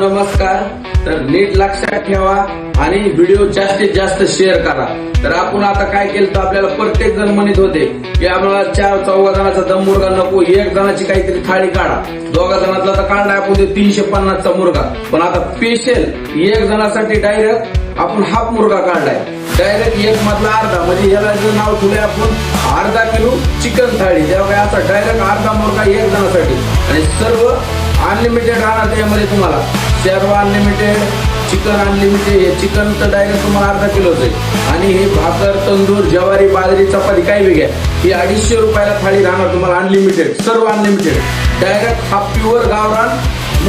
नमस्कार. तर नीट लक्षात ठेवा आणि व्हिडिओ जास्तीत जास्त शेअर करा. तर आपण आता काय केलं तर आपल्याला प्रत्येक जण म्हणत होते की आम्हाला 4-4 जणांचा दम मुर्गा नको, एक जणाची काहीतरी थाळी काढा. 2 जणांचा तर काढलाय आपण 350चा मुर्गा, पण आता स्पेशल एक जणासाठी डायरेक्ट आपण हाफ मुर्गा काढलाय. डायरेक्ट एक मधला अर्धा, म्हणजे याला जर नाव ठेवलंय आपण अर्धा किलो चिकन थाळी. तेव्हा काय असं डायरेक्ट अर्धा मुर्गा एक जणासाठी आणि सर्व अनलिमिटेड राहणार. त्यामध्ये तुम्हाला सर्व अनलिमिटेड, चिकन अनलिमिटेड. हे चिकन तर डायरेक्ट तुम्हाला अर्धा किलोच आहे आणि हे भाकर, तंदूर, ज्वारी, बाजरी, चपाती काही वेगळ्या ही 250 रुपयाला थाळी राहणार तुम्हाला. अनलिमिटेड, सर्व अनलिमिटेड. डायरेक्ट हा प्युअर गावरान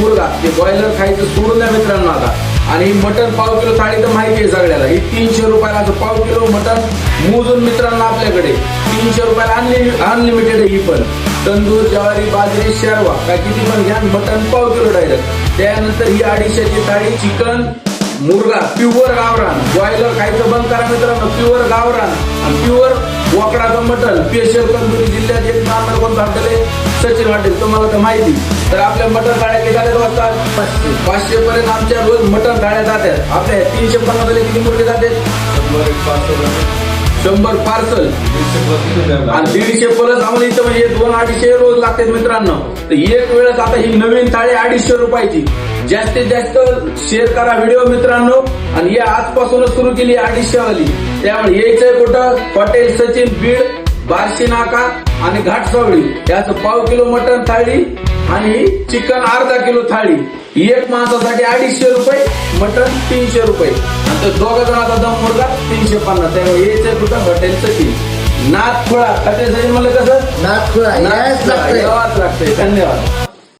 मुर्गा. ते बॉयलर खायचं सोडून द्या मित्रांनो आता. आणि मटन पाव किलो थाळी तर माहिती आहे सगळ्याला, ही 300 रुपयाला. पाव किलो मटन मोजून मित्रांनो आपल्याकडे 300 रुपयाला अनलिमिटेड आहे. ही पण तंदूर, ज्वारी, बाजरी, शर्वा काय किती पण घ्या. मटन पाव किलो डायरेक्ट. त्यानंतर ही 250ची थाळी चिकन मुर्गा प्युअर गावरान. बॉयलर खायचं बंद करा मित्रांनो. प्युअर गावरान आणि प्युअर बोकडाचं मटन. स्पेशल कंदुरी जिल्ह्यात एक नाव कोण हॉटेल सचिन हॉटेल, तुम्हाला तर माहिती. तर आपल्या मटन थाळ्या किती वाजतात? 500 पर्यंत आमच्या रोज मटन थाळ्या जातात. आपल्या 350 किती मुर्गे जातात? 100 पार्सल आणि 150 प्लस आम्हाला इथं म्हणजे 200-250 रोज लागतात मित्रांनो. तर एक वेळेस आता ही नवीन थाळी 250 रुपयाची. जास्तीत जास्त शेअर करा व्हिडिओ मित्रांनो. आणि हे आजपासूनच सुरू केली 250 वाली. त्यामुळे यायचंय कुठं? हॉटेल सचिन, बीड, बार्शी नाका आणि घाटसावळी. याचं पाव किलो मटन थाळी आणि चिकन अर्धा किलो थाळी. एक माणसासाठी 250 रुपये, मटन 300 रुपये आणि 2 जणांचा दम मुर्गा 350. त्यामुळे यायचंय कुठं? हॉटेल सचिन, नाथखोळा. हॉटेल सचिन म्हणलं कसं? नाथखोळा यावंच लागतंय. धन्यवाद.